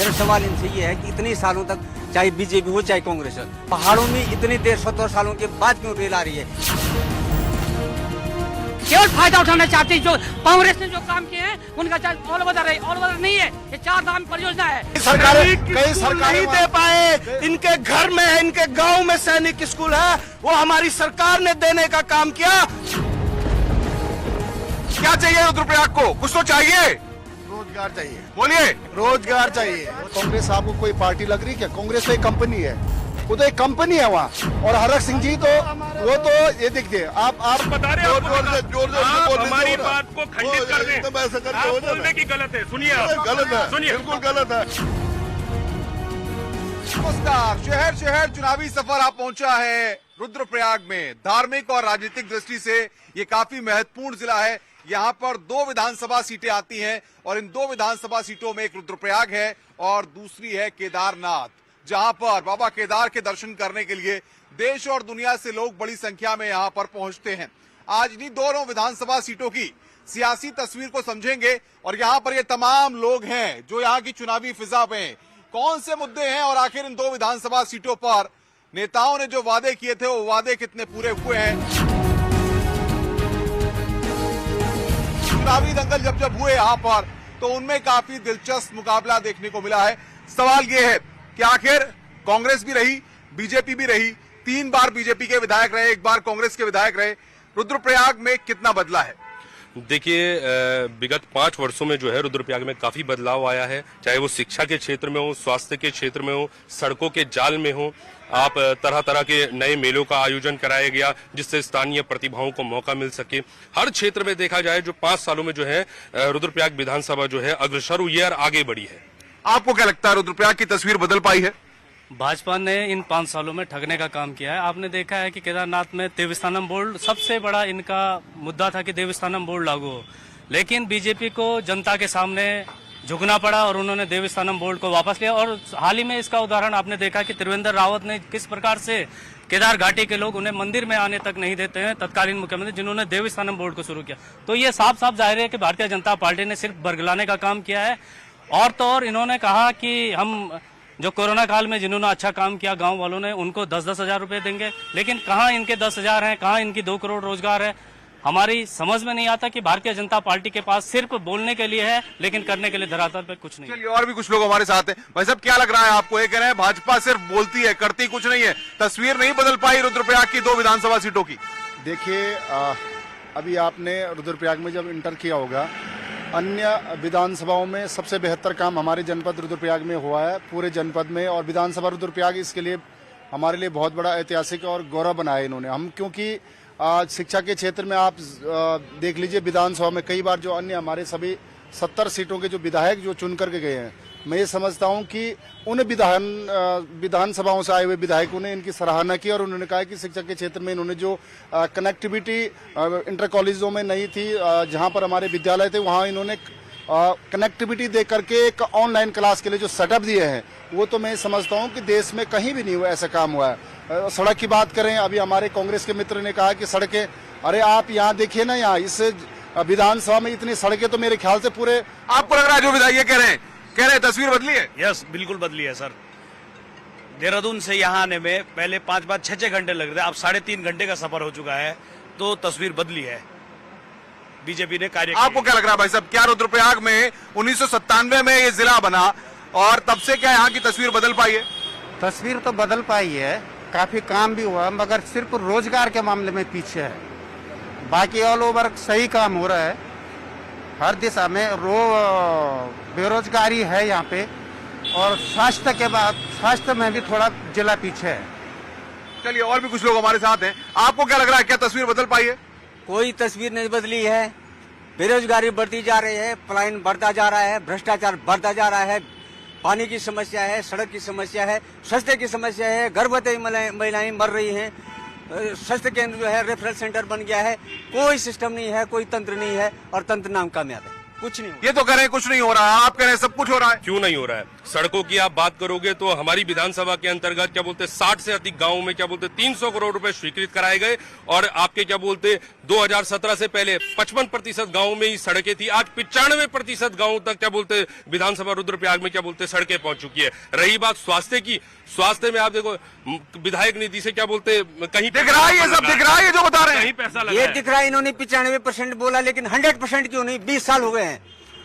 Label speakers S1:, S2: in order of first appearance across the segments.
S1: मेरा सवाल इनसे ये है कि इतने सालों तक चाहे बीजेपी हो चाहे कांग्रेस हो, पहाड़ों में इतनी देर 70 सालों के बाद क्यों रेल आ रही है?
S2: केवल फायदा उठाना चाहते हैं। जो कांग्रेस ने जो काम किए हैं उनका ऑल ओवर नहीं है, ये 4 धाम परियोजना है।
S3: कई सरकार नहीं दे पाए। इनके घर में है, इनके गांव में सैनिक स्कूल है, वो हमारी सरकार ने देने का काम किया।
S4: क्या चाहिए रुद्रप्रयाग को? कुछ तो चाहिए।
S3: रोजगार चाहिए।
S4: बोलिए।
S3: रोजगार चाहिए। कांग्रेस आपको कोई पार्टी लग रही क्या? कांग्रेस तो एक कंपनी है, वो तो एक कंपनी है वहाँ। और हरक सिंह जी तो वो तो ये देखिए आप
S4: बता रहे हैं जोर
S5: हमारी बात को खंडित कर दें। आप बोलने की गलत है, सुनिए आप।
S4: गलत है,
S5: सुनिए,
S4: बिल्कुल गलत है। नमस्कार। शहर शहर चुनावी सफर आप पहुंचा है रुद्रप्रयाग में। धार्मिक और राजनीतिक दृष्टि से ये काफी महत्वपूर्ण जिला है। यहाँ पर 2 विधानसभा सीटें आती हैं और इन 2 विधानसभा सीटों में एक रुद्रप्रयाग है और दूसरी है केदारनाथ, जहां पर बाबा केदार के दर्शन करने के लिए देश और दुनिया से लोग बड़ी संख्या में यहां पर पहुंचते हैं। आज इन्हीं दोनों विधानसभा सीटों की सियासी तस्वीर को समझेंगे और यहां पर ये तमाम लोग हैं जो यहां की चुनावी फिजा में कौन से मुद्दे हैं और आखिर इन 2 विधानसभा सीटों पर नेताओं ने जो वादे किए थे वो वादे कितने पूरे हुए हैं। चुनावी दंगल जब हुए यहाँ पर तो उनमें काफी दिलचस्प मुकाबला देखने को मिला है। सवाल ये है कि आखिर कांग्रेस भी रही, बीजेपी भी रही, 3 बार बीजेपी के विधायक रहे, 1 बार कांग्रेस के विधायक रहे, रुद्रप्रयाग में कितना बदला है?
S5: देखिए, विगत 5 वर्षों में जो है रुद्रप्रयाग में काफी बदलाव आया है। चाहे वो शिक्षा के क्षेत्र में हो, स्वास्थ्य के क्षेत्र में हो, सड़कों के जाल में हो, आप तरह तरह के नए मेलों का आयोजन कराया गया जिससे स्थानीय प्रतिभाओं को मौका मिल सके। हर क्षेत्र में देखा जाए जो 5 सालों में जो है रुद्रप्रयाग विधानसभा जो है अग्रसर हुई है और आगे बढ़ी है।
S4: आपको क्या लगता है रुद्रप्रयाग की तस्वीर बदल पाई है?
S6: भाजपा ने इन 5 सालों में ठगने का काम किया है। आपने देखा है कि केदारनाथ में देवस्थानम बोर्ड सबसे बड़ा इनका मुद्दा था कि देवस्थानम बोर्ड लागू हो, लेकिन बीजेपी को जनता के सामने झुकना पड़ा और उन्होंने देवस्थानम बोर्ड को वापस लिया। और हाल ही में इसका उदाहरण आपने देखा कि त्रिवेंद्र रावत ने किस प्रकार से केदार घाटी के लोग उन्हें मंदिर में आने तक नहीं देते हैं, तत्कालीन मुख्यमंत्री जिन्होंने देवस्थानम बोर्ड को शुरू किया। तो ये साफ साफ जाहिर है कि भारतीय जनता पार्टी ने सिर्फ बरगलाने का काम किया है। और तो और इन्होंने कहा कि हम जो कोरोना काल में जिन्होंने अच्छा काम किया गांव वालों ने उनको 10-10 हजार रुपए देंगे, लेकिन कहां इनके 10 हजार हैं, कहां इनकी 2 करोड़ रोजगार है। हमारी समझ में नहीं आता कि भारतीय जनता पार्टी के पास सिर्फ बोलने के लिए है लेकिन करने के लिए धरातल पे कुछ नहीं।
S4: चलिए, और भी कुछ लोग हमारे साथ हैं। भाई साहब, क्या लग रहा है आपको? ये कह रहे हैं भाजपा सिर्फ बोलती है, करती कुछ नहीं है, तस्वीर नहीं बदल पाई रुद्रप्रयाग की 2 विधानसभा सीटों की।
S3: देखिए, अभी आपने रुद्रप्रयाग में जब इंटर किया होगा, अन्य विधानसभाओं में सबसे बेहतर काम हमारे जनपद रुद्रप्रयाग में हुआ है, पूरे जनपद में। और विधानसभा रुद्रप्रयाग इसके लिए हमारे लिए बहुत बड़ा ऐतिहासिक और गौरव बनाया इन्होंने। हम क्योंकि शिक्षा के क्षेत्र में आप देख लीजिए, विधानसभा में कई बार जो अन्य हमारे सभी 70 सीटों के जो विधायक जो चुन करके गए हैं, मैं ये समझता हूं कि उन विधानसभाओं से आए हुए विधायकों ने इनकी सराहना की और उन्होंने कहा कि शिक्षा के क्षेत्र में इन्होंने जो कनेक्टिविटी इंटर कॉलेजों में नहीं थी, जहां पर हमारे विद्यालय थे वहां इन्होंने कनेक्टिविटी दे करके एक ऑनलाइन क्लास के लिए जो सेटअप दिए हैं, वो तो मैं समझता हूं कि देश में कहीं भी नहीं हुआ ऐसा काम हुआ है। सड़क की बात करें, अभी हमारे कांग्रेस के मित्र ने कहा कि सड़कें, अरे आप यहाँ देखिए ना, यहाँ इस विधानसभा में इतनी सड़कें तो मेरे ख्याल से पूरे,
S4: आपको लग रहा है जो विधायक कह रहे हैं तस्वीर बदली है?
S7: यस, बिल्कुल बदली है सर। देहरादून से यहाँ आने में पहले 5-6 घंटे लग रहे थे, अब 3.5 घंटे का सफर हो चुका है, तो तस्वीर बदली है। बीजेपी ने कार्य।
S4: आपको क्या लग रहा है भाई साहब, क्या रुद्रप्रयाग में 1997 में ये जिला बना और तब से क्या यहाँ की तस्वीर बदल पाई है?
S1: तस्वीर तो बदल पाई है, काफी काम भी हुआ, मगर सिर्फ रोजगार के मामले में पीछे है। बाकी ऑल ओवर सही काम हो रहा है हर दिशा में। बेरोजगारी है यहाँ पे, और स्वास्थ्य के बाद स्वास्थ्य में भी थोड़ा जिला पीछे है।
S4: चलिए, और भी कुछ लोग हमारे साथ हैं। आपको क्या लग रहा है, क्या तस्वीर बदल पाई है?
S1: कोई तस्वीर नहीं बदली है। बेरोजगारी बढ़ती जा रही है, पलायन बढ़ता जा रहा है, भ्रष्टाचार बढ़ता जा रहा है, पानी की समस्या है, सड़क की समस्या है, स्वास्थ्य की समस्या है, गर्भवती महिलाएं मर रही हैं, स्वास्थ्य केंद्र जो है रेफरल सेंटर बन गया है। कोई सिस्टम नहीं है, कोई तंत्र नहीं है और तंत्र नाम कामयाब है। कुछ नहीं हुआ।
S4: ये तो कह रहे हैं कुछ नहीं हो रहा है, आप कह रहे हैं सब कुछ हो रहा है।
S5: क्यों नहीं हो रहा है? सड़कों की आप बात करोगे तो हमारी विधानसभा के अंतर्गत क्या बोलते 60 से अधिक गांवों में क्या बोलते 300 करोड़ रुपए स्वीकृत कराए गए, और आपके क्या बोलते 2017 से पहले 55% गांवों में ही सड़कें थी, आज 95% गांवों तक क्या बोलते विधानसभा रुद्रप्रयाग में क्या बोलते सड़कें पहुंच चुकी है। रही बात स्वास्थ्य की, स्वास्थ्य में आप देखो विधायक निधि से क्या बोलते कहीं
S4: दिख रहा है, ये सब दिख रहा है, ये जो बता रहे हैं
S5: कहीं पैसा लगा
S1: ये
S5: है।
S1: दिख रहा है, इन्होंने 95% बोला, लेकिन 100% क्यों नहीं? 20 साल हो गए हैं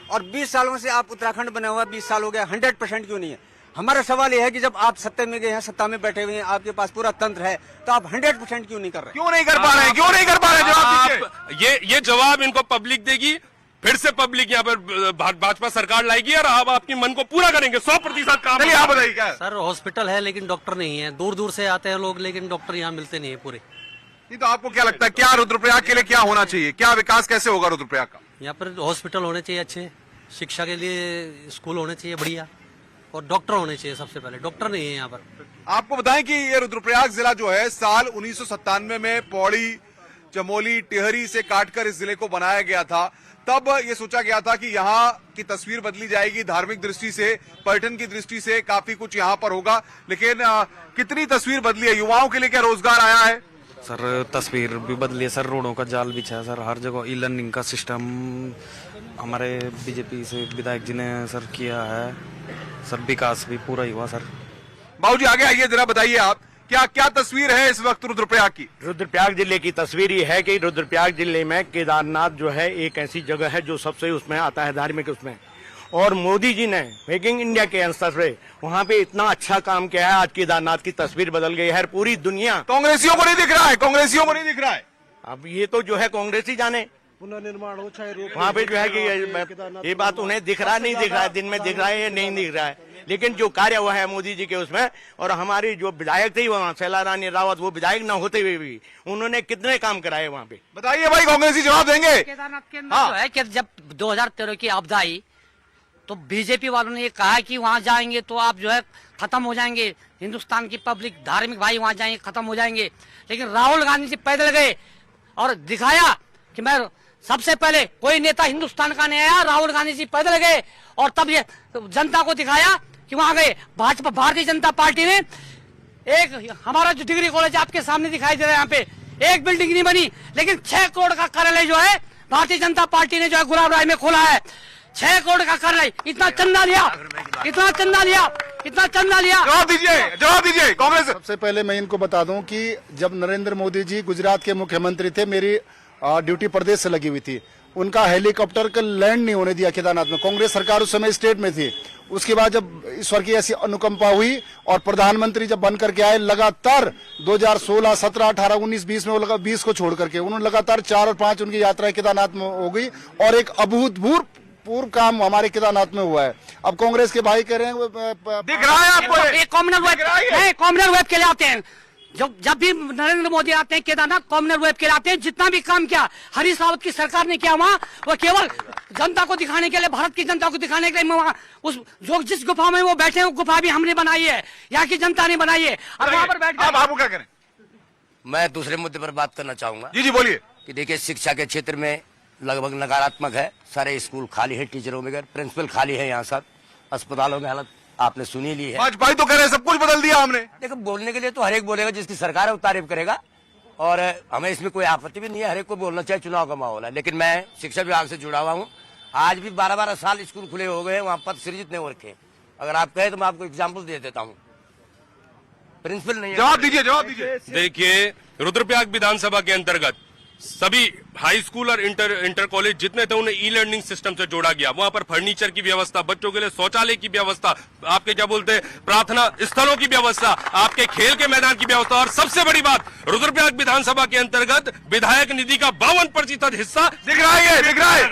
S1: और 20 सालों से आप उत्तराखंड बना हुआ 20 साल हो गया, 100% क्यों नहीं है? हमारा सवाल यह है कि जब आप सत्ता में गए हैं, सत्ता में बैठे हुए हैं, आपके पास पूरा तंत्र है, तो आप 100% क्यों नहीं कर रहे?
S4: क्यों नहीं कर पा रहे हैं, क्यों नहीं कर पा रहे हैं? जवाब दीजिए।
S5: ये जवाब इनको पब्लिक देगी, फिर से पब्लिक यहाँ पर भाजपा सरकार लाएगी और आप आपकी मन को पूरा करेंगे। 100% काम।
S4: चलिए आप बताइए क्या है?
S8: सर हॉस्पिटल है लेकिन डॉक्टर नहीं है, दूर दूर से आते हैं लोग लेकिन डॉक्टर यहाँ मिलते नहीं है पूरे।
S4: नहीं तो आपको क्या लगता है, क्या रुद्रप्रयाग के लिए क्या होना चाहिए, क्या विकास कैसे होगा रुद्रप्रयाग का?
S8: यहाँ पर हॉस्पिटल होने चाहिए अच्छे, शिक्षा के लिए स्कूल होने चाहिए बढ़िया, और डॉक्टर होने चाहिए। सबसे पहले डॉक्टर नहीं है यहाँ पर।
S4: आपको बताएं कि ये रुद्रप्रयाग जिला जो है साल 1997 में पौड़ी, चमोली, टिहरी से काटकर इस जिले को बनाया गया था। तब ये सोचा गया था कि यहाँ की तस्वीर बदली जाएगी, धार्मिक दृष्टि से, पर्यटन की दृष्टि से काफी कुछ यहाँ पर होगा। लेकिन कितनी तस्वीर बदली है? युवाओं के लिए क्या रोजगार आया है?
S9: सर तस्वीर भी बदली है सर, रोडों का जाल बिछा है सर, हर जगह ई लर्निंग का सिस्टम हमारे बीजेपी से विधायक जी ने सर किया है सर, विकास भी पूरा ही हुआ सर।
S4: बाबूजी आगे आइए, जरा बताइए आप क्या क्या तस्वीर है इस वक्त रुद्रप्रयाग की?
S10: रुद्रप्रयाग जिले की तस्वीर ये है कि रुद्रप्रयाग जिले में केदारनाथ जो है एक ऐसी जगह है जो सबसे उसमें आता है धार्मिक उसमें, और मोदी जी ने मेकिंग इंडिया के अंतर से वहाँ पे इतना अच्छा काम किया है, आज केदारनाथ की तस्वीर बदल गई है। पूरी दुनिया
S4: कांग्रेसियों को नहीं दिख रहा है, कांग्रेसियों को नहीं दिख रहा है।
S10: अब ये तो जो है कांग्रेस ही जाने, पुनर्निर्माण हो चाहे वहाँ पे जो है कि ये बात उन्हें दिख रहा नहीं दिख रहा है, दिन में दिख रहा है या नहीं दिख रहा है, लेकिन जो कार्य हुआ है मोदी जी के उसमें, और हमारी जो विधायक थी वहाँ शैला रानी रावत, वो विधायक न होते हुए भी उन्होंने कितने काम कराए वहाँ पे।
S4: बताइए भाई, कांग्रेसी जवाब देंगे।
S2: केदारनाथ के अंदर जो है कि जब 2013 की आपदा आई तो बीजेपी वालों ने ये कहा कि वहाँ जाएंगे तो आप जो है खत्म हो जाएंगे, हिंदुस्तान की पब्लिक धार्मिक भाई वहाँ जाएंगे खत्म हो जाएंगे। लेकिन राहुल गांधी जी पैदल गए और दिखाया कि मैं सबसे पहले, कोई नेता हिंदुस्तान का नहीं आया, राहुल गांधी जी पैदल गए और तब ये जनता को दिखाया कि वहाँ गए। भाजपा भारतीय जनता पार्टी ने एक, हमारा जो डिग्री कॉलेज आपके सामने दिखाई दे रहा है, यहाँ पे एक बिल्डिंग नहीं बनी, लेकिन 6 करोड़ का कार्यालय जो है भारतीय जनता पार्टी ने जो है गुलाब राय में खोला है। 6 करोड़ का कार्यालय, इतना चंदा लिया, इतना चंदा लिया, इतना चंदा लिया।
S4: जवाब दीजिए, जवाब दीजिए कांग्रेस।
S3: सबसे पहले मैं इनको बता दूं कि जब नरेंद्र मोदी जी गुजरात के मुख्यमंत्री थे, मेरी ड्यूटी प्रदेश से लगी हुई थी, उनका हेलीकॉप्टर का लैंड नहीं होने दिया केदारनाथ में। कांग्रेस सरकार उस समय स्टेट में थी। उसके बाद जब ईश्वर की ऐसी अनुकंपा हुई और प्रधानमंत्री जब बन करके आए, लगातार 2016, 17, 18, 19, 20 में वो लगा 20 को छोड़ करके उन्होंने लगातार 4 और 5 उनकी यात्रा केदारनाथ में हो गई, और एक अभूतपूर्व काम हमारे केदारनाथ में हुआ है। अब कांग्रेस के भाई कह रहे हैं
S4: दिख रहा है आपको?
S2: एक कॉमनवेल्थ के लिए आते हैं, जब भी नरेंद्र मोदी आते हैं केदारनाथ कॉमनवेल्थ के लिए आते हैं। जितना भी काम किया हरीश रावत की सरकार ने किया वहाँ, वो केवल जनता को दिखाने के लिए, भारत की जनता को दिखाने के लिए वहाँ उस जो जिस गुफा में वो बैठे हैं, वो गुफा भी हमने बनाई है, यहाँ की जनता ने बनाई है। और वहाँ पर बैठ
S4: आप क्या करें?
S11: मैं दूसरे मुद्दे पर बात करना चाहूंगा।
S4: जी बोलिए।
S11: कि देखिए, शिक्षा के क्षेत्र में लगभग नकारात्मक है, सारे स्कूल खाली है, टीचरों बगैर, प्रिंसिपल खाली है, यहाँ सब अस्पतालों की हालत आपने सुनी ली है।
S4: भाई तो कह रहे हैं सब कुछ बदल दिया हमने।
S11: देखो, बोलने के लिए तो हर एक बोलेगा, जिसकी सरकार है वो तारीफ करेगा, और हमें इसमें कोई आपत्ति भी नहीं है, हर एक को बोलना चाहिए, चुनाव का माहौल है। लेकिन मैं शिक्षा विभाग से जुड़ा हुआ हूँ, आज भी 12-12 साल स्कूल खुले हो गए, वहाँ पद सृजित नहीं हो रखे। अगर आप कहें तो मैं आपको एग्जाम्पल दे देता हूँ, प्रिंसिपल नहीं है।
S4: जवाब दीजिए, जवाब दीजिए।
S5: देखिए, रुद्रप्रयाग विधानसभा के अंतर्गत सभी हाई स्कूल और इंटर कॉलेज जितने थे उन्हें ई लर्निंग सिस्टम से जोड़ा गया। वहां पर फर्नीचर की व्यवस्था, बच्चों के लिए शौचालय की व्यवस्था, आपके क्या बोलते हैं प्रार्थना स्थलों की व्यवस्था, आपके खेल के मैदान की व्यवस्था, और सबसे बड़ी बात, रुद्रप्रयाग विधानसभा के अंतर्गत विधायक निधि का 52% हिस्सा
S4: दिख रहा है, दिख रहा है।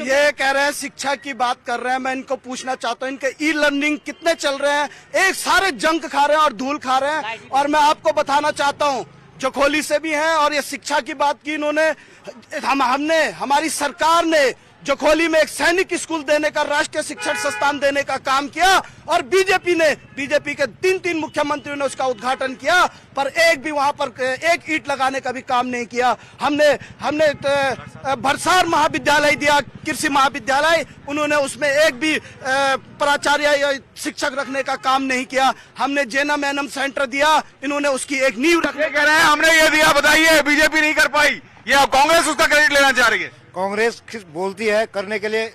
S10: ये कह रहे हैं शिक्षा की बात कर रहे हैं, मैं इनको पूछना चाहता हूँ इनके ई लर्निंग कितने चल रहे हैं? एक सारे जंक खा रहे हैं और धूल खा रहे हैं। और मैं आपको बताना चाहता हूँ, चखोली से भी हैं, और ये शिक्षा की बात की इन्होंने, हमने हमारी सरकार ने
S12: जखोली में एक सैनिक स्कूल देने का, राष्ट्रीय शिक्षण संस्थान देने का काम किया और बीजेपी के 3 मुख्यमंत्रियों ने उसका उद्घाटन किया, पर एक भी वहां पर एक ईंट लगाने का भी काम नहीं किया। हमने भरसार महाविद्यालय दिया, कृषि महाविद्यालय, उन्होंने उसमें एक भी प्राचार्य या शिक्षक रखने का काम नहीं किया। हमने जेनम एनम सेंटर दिया, इन्होंने उसकी एक नींव रखने
S4: कह रहे हैं हमने ये दिया, बताइए बीजेपी नहीं कर पाई, ये अब कांग्रेस उसका क्रेडिट लेना चाह रही है।
S13: कांग्रेस बोलती है करने के लिए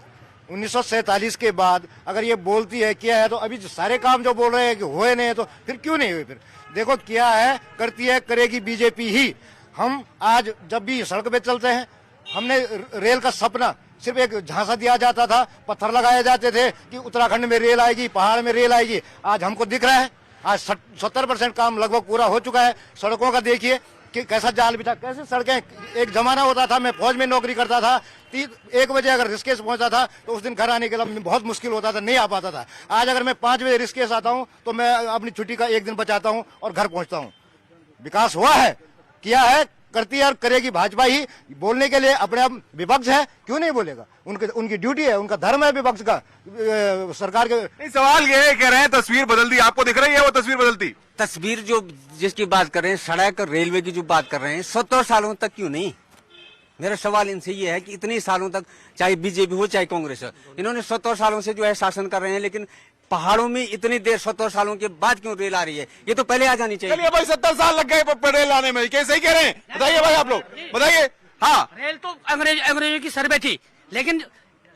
S13: 1947 के बाद अगर ये बोलती है किया है, तो अभी सारे काम जो बोल रहे हैं कि हुए नहीं है, तो फिर क्यों नहीं हुए? फिर देखो किया है, करती है, करेगी बीजेपी ही। हम आज जब भी सड़क पे चलते हैं, हमने रेल का सपना सिर्फ एक झांसा दिया जाता था, पत्थर लगाए जाते थे कि उत्तराखंड में रेल आएगी, पहाड़ में रेल आएगी। आज हमको दिख रहा है, आज 70% काम लगभग पूरा हो चुका है। सड़कों का देखिए कि कैसा जाल बिछा, कैसे सड़कें। एक जमाना होता था, मैं फौज में नौकरी करता था, 1 बजे अगर ऋषिकेश पहुंचा था तो उस दिन घर आने के लिए बहुत मुश्किल होता था, नहीं आ पाता था। आज अगर मैं 5 बजे ऋषिकेश आता हूं तो मैं अपनी छुट्टी का 1 दिन बचाता हूं और घर पहुंचता हूं। विकास हुआ है, किया है, करती है और करेगी भाजपा ही। बोलने के लिए अपने आप विपक्ष है, क्यों नहीं बोलेगा? उनकी ड्यूटी है, उनका धर्म है विपक्ष का। सरकार के
S4: सवाल ये कह रहे हैं तस्वीर बदल दी, आपको दिख रही है वो तस्वीर बदलती?
S1: तस्वीर जो जिसकी बात कर रहे हैं, सड़क रेलवे की जो बात कर रहे हैं, 70 सालों तक क्यों नहीं? मेरा सवाल इनसे ये है कि इतने सालों तक, चाहे बीजेपी हो चाहे कांग्रेस हो, इन्होंने 70 सालों से जो है शासन कर रहे हैं, लेकिन पहाड़ों में इतनी देर 70 सालों के बाद क्यों रेल आ रही है? ये तो पहले आ जानी चाहिए।
S4: चलिए भाई, 70 साल लग गए रेल आने में, कैसे ही कह रहे हैं? बताइए भाई, आप लोग बताइए। हाँ,
S2: रेल तो अंग्रेजों की सर्वे थी, लेकिन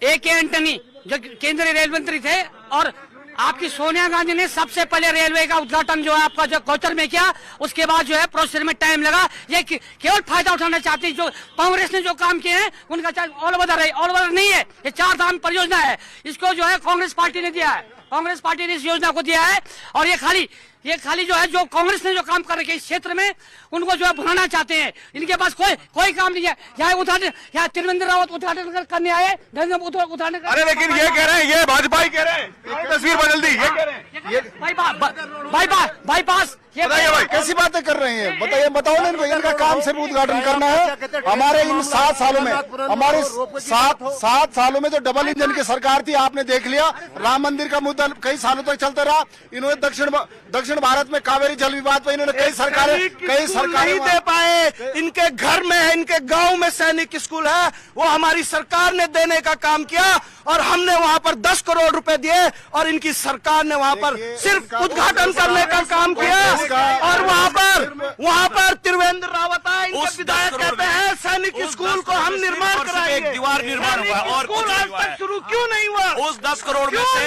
S2: A.K. एंटनी जो केंद्रीय रेल मंत्री थे और आपकी सोनिया गांधी ने सबसे पहले रेलवे का उद्घाटन जो है आपका जो गौचर में किया, उसके बाद जो है प्रोसेस में टाइम लगा। ये केवल फायदा उठाना चाहती है। जो कांग्रेस ने जो काम किए हैं उनका ऑल ओवर नहीं है, ये 4 धाम परियोजना है, इसको जो है कांग्रेस पार्टी ने दिया है, कांग्रेस पार्टी ने इस योजना को दिया है। और ये खाली जो है, जो कांग्रेस ने जो काम कर रखे इस क्षेत्र में, उनको जो है भुलाना चाहते हैं। इनके पास कोई काम नहीं है। यहाँ त्रिवेंद्र रावत उद्घाटन करने आए, उद्घाटन।
S4: अरे लेकिन ये कह रहे हैं, ये भाजपा ही कह रहे हैं, तस्वीर बदल दी, ये कह रहे हैं
S2: बाईपास।
S3: बताइए भाई, कैसी बातें कर रहे हैं? बताइए, बताओ ना इनको, इनका काम सिर्फ उद्घाटन करना है। हमारे इन 7 सालों में, हमारे 7 सालों में जो डबल इंजन की सरकार थी, आपने देख लिया, राम मंदिर का मुद्दा कई सालों तक चलता रहा। इन्होंने दक्षिण भारत में कावेरी जल विवाद पर इन्होंने कई सरकारें
S12: नहीं दे पाए। इनके घर में है, इनके गांव में सैनिक स्कूल है, वो हमारी सरकार ने देने का काम किया और हमने वहां पर 10 करोड़ रुपए दिए और इनकी सरकार ने वहां पर सिर्फ उद्घाटन करने का काम किया। और वहां पर त्रिवेंद्र रावत आए, इनके विधायक कहते हैं सैनिक स्कूल को हम निर्माण कराएंगे।
S7: दीवार निर्माण हुआ और
S12: स्कूल आज तक शुरू क्यों नहीं हुआ?
S7: उस 10 करोड़ में से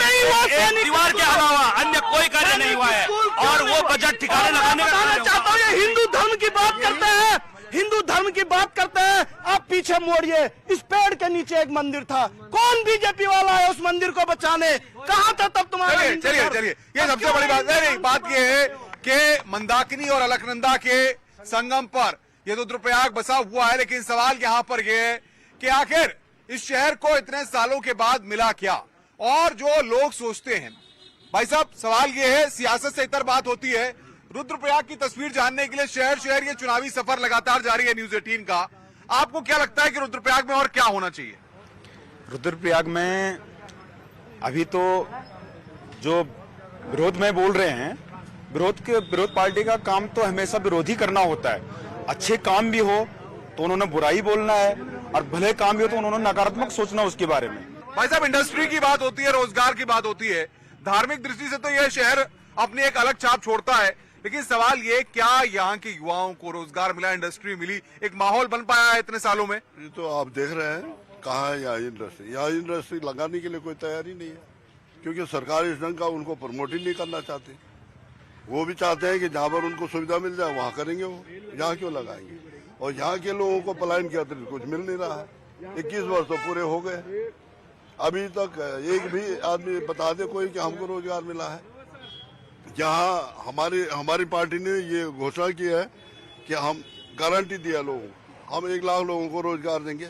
S7: एक दीवार के अलावा अन्य कोई कार्य नहीं हुआ है और वो बजट ठिकाने लगाने का
S12: चाहता हूँ। ये हिंदू धर्म की बात करते हैं, हिंदू धर्म की बात करते हैं। आप पीछे मोड़िए, इस पेड़ के नीचे एक मंदिर था, कौन बीजेपी वाला है उस मंदिर को बचाने? कहाँ था तब तुम्हारा?
S4: चलिए, ये सबसे बड़ी बात है। बात ये है कि मंदाकिनी और अलकनंदा के संगम पर ये रुद्रप्रयाग बसा हुआ है, लेकिन सवाल यहाँ पर यह है कि आखिर इस शहर को इतने सालों के बाद मिला क्या? और जो लोग सोचते हैं, भाई साहब, सवाल ये है, सियासत से इतर बात होती है। रुद्रप्रयाग की तस्वीर जानने के लिए शहर ये चुनावी सफर लगातार जारी है न्यूज 18 का। आपको क्या लगता है कि रुद्रप्रयाग में और क्या होना चाहिए?
S14: रुद्रप्रयाग में अभी तो जो विरोध में बोल रहे हैं, विरोध पार्टी का काम तो हमेशा विरोध ही करना होता है। अच्छे काम भी हो तो उन्होंने बुराई बोलना है और भले काम भी हो तो उन्होंने नकारात्मक सोचना उसके बारे में।
S4: भाई साहब, इंडस्ट्री की बात होती है, रोजगार की बात होती है, धार्मिक दृष्टि से तो यह शहर अपनी एक अलग छाप छोड़ता है, लेकिन सवाल ये, क्या यहाँ के युवाओं को रोजगार मिला, इंडस्ट्री मिली, एक माहौल बन पाया है इतने सालों में?
S15: ये तो आप देख रहे हैं, कहाँ है यहाँ इंडस्ट्री लगाने के लिए कोई तैयारी नहीं है, क्योंकि सरकार इस ढंग का उनको प्रमोट ही नहीं करना चाहती। वो भी चाहते हैं कि जहाँ पर उनको सुविधा मिल जाए वहाँ करेंगे, वो यहाँ क्यों लगाएंगे? और यहाँ के लोगों को पलायन के अतिरिक्त कुछ मिल नहीं रहा है। 21 वर्ष तो पूरे हो गए, अभी तक एक भी आदमी बता दे कोई कि हमको रोजगार मिला है। जहाँ हमारी पार्टी ने ये घोषणा की है कि हम गारंटी दिया लोगों को, हम 1 लाख लोगों को रोजगार देंगे,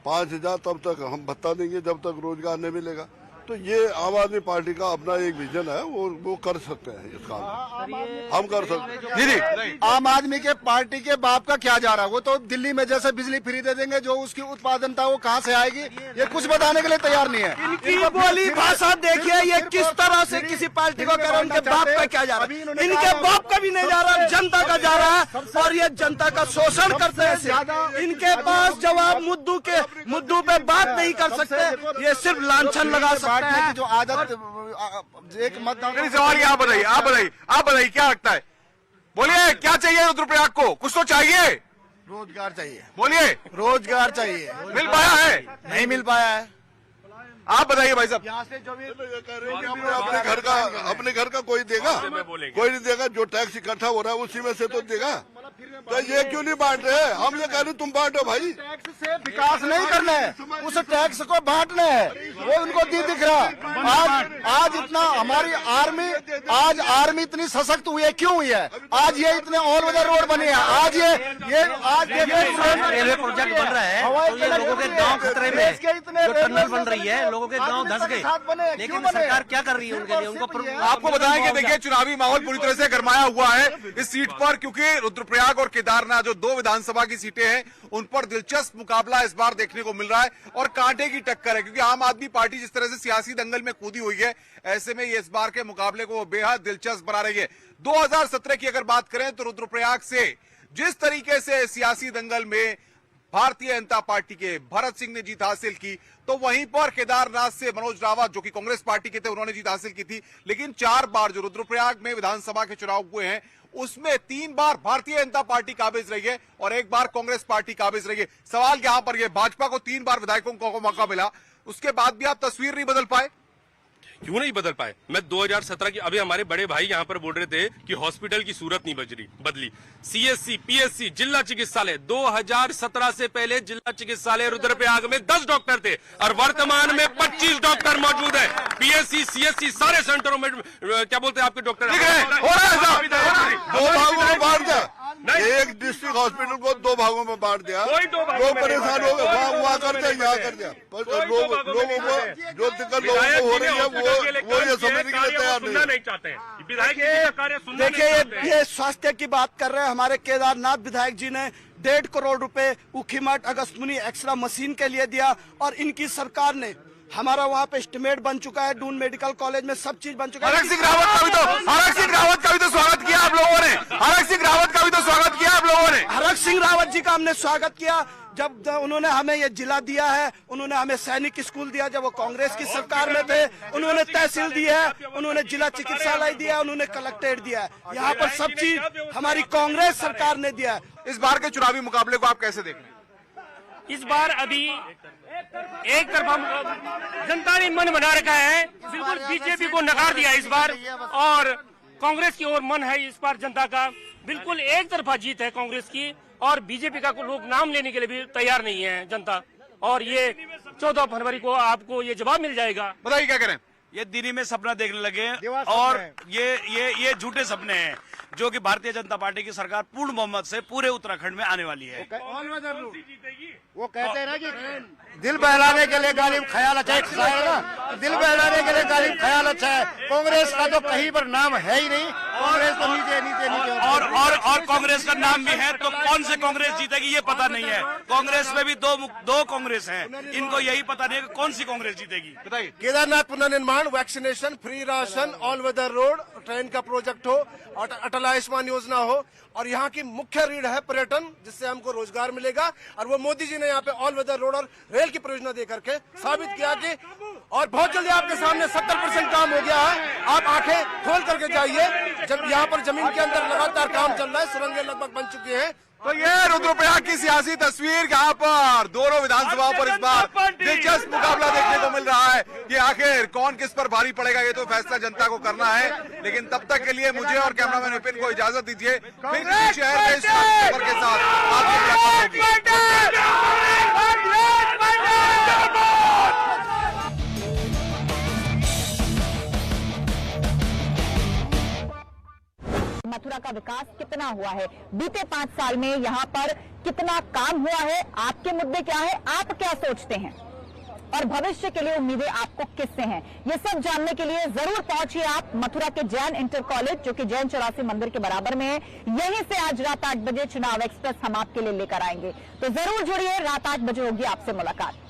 S15: 5,000 तब तक हम भत्ता देंगे जब तक रोजगार नहीं मिलेगा। तो ये आम आदमी पार्टी का अपना एक विजन है, वो कर सकते हैं इस काम, हम कर सकते हैं।
S3: जी, आम आदमी के पार्टी के बाप का क्या जा रहा है? वो तो दिल्ली में जैसे बिजली फ्री दे देंगे, जो उसकी उत्पादनता वो कहाँ से आएगी, ये कुछ बताने के लिए तैयार नहीं है।
S12: इनकी बोली भाषा देखिए, ये किस तरह से किसी पार्टी को कह रहे हैं, उनके बाप का क्या जा रहा है? इनके बाप का भी नहीं जा रहा, जनता का जा रहा है, और ये जनता का शोषण करते हैं। इनके पास जवाब मुद्दों पे बात नहीं कर सकते, ये सिर्फ लांछन लगा सकते हैं।
S3: जो आदत एक मतदान
S4: सवाल आप बताइए क्या लगता है? बोलिए, क्या चाहिए रुद्रप्रयाग को? कुछ तो चाहिए।
S3: रोजगार चाहिए।
S4: बोलिए,
S3: रोजगार चाहिए।
S4: मिल पाया है?
S3: नहीं मिल पाया है।
S4: आप बताइए भाई साहब।
S3: यहाँ से जो भी
S15: अपने घर का कोई देगा? कोई नहीं देगा। जो टैक्स इकट्ठा हो रहा है उसी में से तो देगा। तो ये क्यों नहीं बांट रहे? हम ये कह रहे तुम बांटो भाई।
S3: टैक्स से विकास नहीं करना है, उस टैक्स को बांटना है, वो उनको दिख रहा। आज इतना हमारी आर्मी इतनी सशक्त हुई है, क्यों हुई है? आज ये इतने ऑल ओवर रोड बने हैं। आज ये
S8: रेलवे प्रोजेक्ट बन रहा है, तो ये लोगों के गांव खतरे में, जो टनल बन रही है, लोगों के गांव धंस गए, लेकिन सरकार क्या कर रही है उनके लिए? उनको
S4: आपको बताएं कि देखिए, चुनावी माहौल पूरी तरह से गरमाया हुआ है इस सीट पर, क्योंकि रुद्रप्रयाग और केदारनाथ जो 2 विधानसभा की सीटें हैं, उन पर दिलचस्प मुकाबला इस बार देखने को मिल रहा है और कांटे की टक्कर है, क्योंकि आम आदमी पार्टी जिस तरह से सियासी दंगल में कूदी हुई है, ऐसे में ये इस बार के मुकाबले को बेहद दिलचस्प बना रही है। 2017 की अगर बात करें तो रुद्रप्रयाग से जिस तरीके से सियासी दंगल में भारतीय जनता पार्टी के भरत सिंह ने जीत हासिल की, तो वहीं पर केदारनाथ से मनोज रावत जो कि कांग्रेस पार्टी के थे, उन्होंने जीत हासिल की थी। लेकिन 4 बार जो रुद्रप्रयाग में विधानसभा के चुनाव हुए हैं, उसमें 3 बार भारतीय जनता पार्टी काबिज रही है और 1 बार कांग्रेस पार्टी काबिज रही है। सवाल यहां पर यह, भाजपा को 3 बार विधायकों को मौका मिला, उसके बाद भी आप तस्वीर नहीं बदल पाए?
S5: क्यों नहीं बदल पाए? मैं 2017 की, अभी हमारे बड़े भाई यहाँ पर बोल रहे थे कि हॉस्पिटल की सूरत नहीं बदली। सीएससी, पीएससी, जिला चिकित्सालय, 2017 से पहले जिला चिकित्सालय रुद्रप्रयाग में 10 डॉक्टर थे और वर्तमान में 25 डॉक्टर मौजूद है। पीएससी, सीएससी सारे सेंटरों में क्या बोलते हैं आपके डॉक्टर?
S15: हो रहा है 2 भागों में बांट दिया, एक डिस्ट्रिक्ट हॉस्पिटल को 2 भागों में बांट दिया। लोग परेशान हो गए, वहाँ कर दिया, यहाँ कर दिया। लोगों को जो दिक्कत लोगों को हो रही है वो ये समझने के लिए तैयार नहीं
S5: चाहते।
S12: देखिए, ये स्वास्थ्य की बात कर रहे हैं। हमारे केदारनाथ विधायक जी ने 1.5 करोड़ रुपए उखीमठ अगस्त्यमुनि एक्सरा मशीन के लिए दिया, और इनकी सरकार ने हमारा वहाँ पे एस्टिमेट बन चुका है, दून मेडिकल कॉलेज में सब चीज बन चुका है।
S4: हरक सिंह रावत का भी तो स्वागत किया आप लोगों ने। हरक सिंह रावत का भी तो स्वागत किया आप लोगों ने।
S12: हरक सिंह रावत जी का हमने स्वागत किया जब उन्होंने हमें ये जिला दिया है, उन्होंने हमें सैनिक स्कूल दिया जब वो कांग्रेस की सरकार में थे, उन्होंने तहसील दी है, उन्होंने जिला चिकित्सालय दिया, उन्होंने कलेक्ट्रेट दिया है। यहाँ पर सब चीज हमारी कांग्रेस सरकार ने दिया है।
S4: इस बार के चुनावी मुकाबले को आप कैसे देख रहे हैं?
S16: इस बार अभी एक तरफा जनता ने मन बना रखा है, बिल्कुल बीजेपी को नकार दिया इस बार, और कांग्रेस की ओर मन है इस बार जनता का। बिल्कुल एक तरफा जीत है कांग्रेस की, और बीजेपी का लोग नाम लेने के लिए भी तैयार नहीं है जनता। और ये 14 फरवरी को आपको ये जवाब मिल जाएगा।
S4: बताइए क्या करें?
S7: ये दिल्ली में सपना देखने लगे हैं, और ये झूठे सपने हैं, जो कि भारतीय जनता पार्टी की सरकार पूर्ण बहुमत से पूरे उत्तराखंड में आने वाली है।
S13: वो कहते हैं ना कि दिल बहलाने के लिए गालिब ख्याल अच्छा है, दिल बहलाने के लिए गालिब ख्याल अच्छा है। कांग्रेस का तो कहीं पर नाम है ही नहीं, कांग्रेस तो नीचे
S7: और कांग्रेस का नाम भी है, तो कौन से कांग्रेस जीतेगी ये पता नहीं है। कांग्रेस में भी दो कांग्रेस हैं, इनको यही पता नहीं है कि कौन सी कांग्रेस जीतेगी।
S4: बताइए।
S12: केदारनाथ पुनर्निर्माण, vaccination, free ration, all weather road, train का प्रोजेक्ट हो, अटल आयुष्मान योजना हो, और यहाँ की मुख्य रीढ़ है पर्यटन, जिससे हमको रोजगार मिलेगा। और वो मोदी जी ने यहाँ पे ऑल वेदर रोड और रेल की परियोजना दे करके साबित किया कि, और बहुत जल्दी आपके सामने 70% काम हो गया है। आप आंखें खोल करके जाइए, जब यहाँ पर जमीन के अंदर लगातार काम चल रहा है, सुरंगें लगभग बन चुकी हैं।
S4: तो ये रुद्रप्रयाग की सियासी तस्वीर, यहाँ पर दोनों विधानसभाओं पर इस बार दिलचस्प मुकाबला देखने को मिल रहा है कि आखिर कौन किस पर भारी पड़ेगा, ये तो फैसला जनता को करना है। लेकिन तब तक के लिए मुझे और कैमरामैन विपिन को इजाजत दीजिए, फिर किसी शहर में इस खबर के साथ आपकी मुलाकात होगी।
S17: मथुरा का विकास कितना हुआ है, बीते 5 साल में यहाँ पर कितना काम हुआ है, आपके मुद्दे क्या है, आप क्या सोचते हैं? और भविष्य के लिए उम्मीदें आपको किससे हैं, ये सब जानने के लिए जरूर पहुंचिए आप मथुरा के जैन इंटर कॉलेज, जो कि जैन चौरासी मंदिर के बराबर में है। यहीं से आज रात 8 बजे चुनाव एक्सप्रेस हम आपके लिए लेकर आएंगे, तो जरूर जुड़िए। रात 8 बजे होगी आपसे मुलाकात।